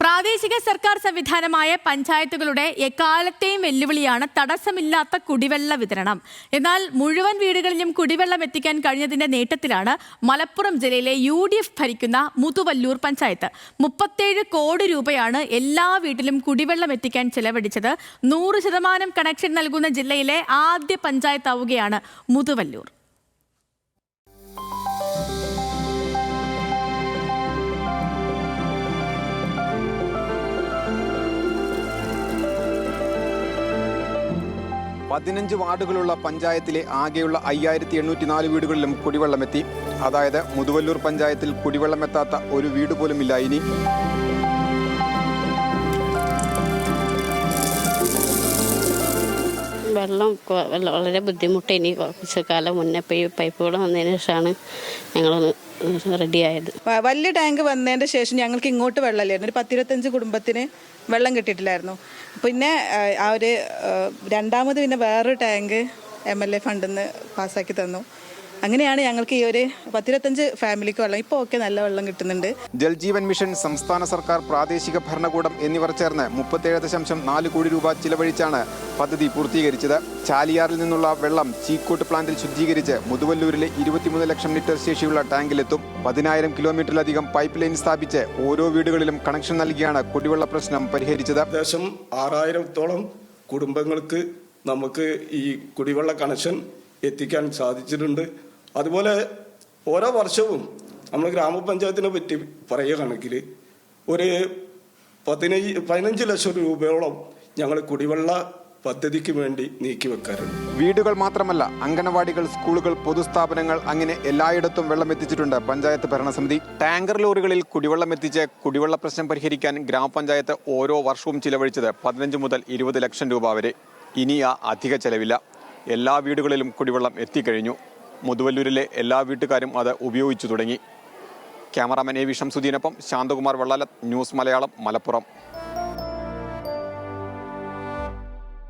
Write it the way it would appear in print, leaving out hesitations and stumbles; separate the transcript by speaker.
Speaker 1: പ്രാദേശിക സർക്കാർ സംവിധാനമായ പഞ്ചായത്തുകളുടെ എക്കാലത്തെയും വെല്ലുവിളിയാണ് തടസ്സമില്ലാത്ത കുടിവെള്ള വിതരണം. എന്നാൽ മുഴുവൻ വീടുകളിലും കുടിവെള്ളം എത്തിക്കാൻ കഴിഞ്ഞതിന്റെ നേട്ടത്തിലാണ് മലപ്പുറം ജില്ലയിലെ UDF ഭരിക്കുന്ന മുതുവല്ലൂർ പഞ്ചായത്ത്. 37 കോടി രൂപയാണ് എല്ലാ വീട്ടിലും കുടിവെള്ളം എത്തിക്കാൻ ചെലവഴിച്ചത്. 100% കണക്ഷൻ നൽകുന്ന ജില്ലയിലെ ആദ്യ പഞ്ചായത്താവുകയാണ് മുതുവല്ലൂർ.
Speaker 2: പതിനഞ്ച് വാർഡുകളുള്ള പഞ്ചായത്തിലെ ആകെയുള്ള 5804 വീടുകളിലും കുടിവെള്ളമെത്തി. അതായത് മുതുവല്ലൂർ പഞ്ചായത്തിൽ കുടിവെള്ളമെത്താത്ത ഒരു വീട് പോലുമില്ല ഇനി.
Speaker 3: വെള്ളം വളരെ ബുദ്ധിമുട്ട്. ഇനി കുറച്ച് കാലം മുന്നേ ഈ പൈപ്പുകൾ വന്നതിന് ശേഷമാണ് ഞങ്ങൾ റെഡിയായത്.
Speaker 4: വലിയ ടാങ്ക് വന്നതിൻ്റെ ശേഷം ഞങ്ങൾക്ക് ഇങ്ങോട്ട് വെള്ളമില്ലായിരുന്നു. ഒരു 10-25 കുടുംബത്തിന് വെള്ളം കിട്ടിയിട്ടില്ലായിരുന്നു. പിന്നെ ആ ഒരു രണ്ടാമത് പിന്നെ വേറൊരു ടാങ്ക് MLA ഫണ്ടിൽ നിന്ന് പാസ്സാക്കി തന്നു. അങ്ങനെയാണ് ഞങ്ങൾക്ക് ഈ ഒരു 10-25 ഫാമിലിക്ക് വെള്ളം ഇപ്പോൾ നല്ല വെള്ളം കിട്ടുന്നുണ്ട്.
Speaker 2: ജൽജീവൻ മിഷൻ, സംസ്ഥാന സർക്കാർ, പ്രാദേശിക ഭരണകൂടം എന്നിവർ ചേർന്ന് 37.4 കോടി രൂപ ചിലവഴിച്ചാണ് പദ്ധതി പൂർത്തീകരിച്ചത്. ചാലിയാറിൽ നിന്നുള്ള വെള്ളം ചീക്കോട്ട് പ്ലാന്റിൽ ശുദ്ധീകരിച്ച് മുതുവല്ലൂരിലെ 23 ലക്ഷം ലിറ്റർ ശേഷിയുള്ള ടാങ്കിലെത്തും. 10,000 കിലോമീറ്ററിലധികം പൈപ്പ് ലൈൻ സ്ഥാപിച്ച് ഓരോ വീടുകളിലും കണക്ഷൻ നൽകിയാണ് കുടിവെള്ള പ്രശ്നം പരിഹരിച്ചത്.
Speaker 5: ഏകദേശം 6000-ഓളം കുടുംബങ്ങൾക്ക് നമുക്ക് ഈ കുടിവെള്ള കണക്ഷൻ എത്തിക്കാൻ സാധിച്ചിട്ടുണ്ട്. അതുപോലെ ഓരോ വർഷവും നമ്മൾ ഗ്രാമപഞ്ചായത്തിനെ പറ്റി പറയുകയാണെങ്കിൽ ഒരു 15 ലക്ഷം രൂപയോളം ഞങ്ങൾ കുടിവെള്ള പദ്ധതിക്ക് വേണ്ടി നീക്കിവെക്കാറുണ്ട്.
Speaker 2: വീടുകൾ മാത്രമല്ല, അംഗനവാടികൾ, സ്കൂളുകൾ, പൊതുസ്ഥാപനങ്ങൾ, അങ്ങനെ എല്ലായിടത്തും വെള്ളം എത്തിച്ചിട്ടുണ്ട് പഞ്ചായത്ത് ഭരണസമിതി. ടാങ്കർ ലോറികളിൽ കുടിവെള്ളം എത്തിച്ച് കുടിവെള്ള പ്രശ്നം പരിഹരിക്കാൻ ഗ്രാമപഞ്ചായത്ത് ഓരോ വർഷവും ചിലവഴിച്ചത് 15 മുതൽ 20 ലക്ഷം രൂപ വരെ. ഇനി ആ അധിക ചെലവില്ല. എല്ലാ വീടുകളിലും കുടിവെള്ളം എത്തിക്കഴിഞ്ഞു. മുതുവല്ലൂരിലെ എല്ലാ വീട്ടുകാരും അത് ഉപയോഗിച്ചു തുടങ്ങി. ക്യാമറാമാൻ AV ഷംസുദ്ദീനൊപ്പം ശാന്തകുമാർ വെള്ളാലത്ത്, ന്യൂസ് മലയാളം, മലപ്പുറം.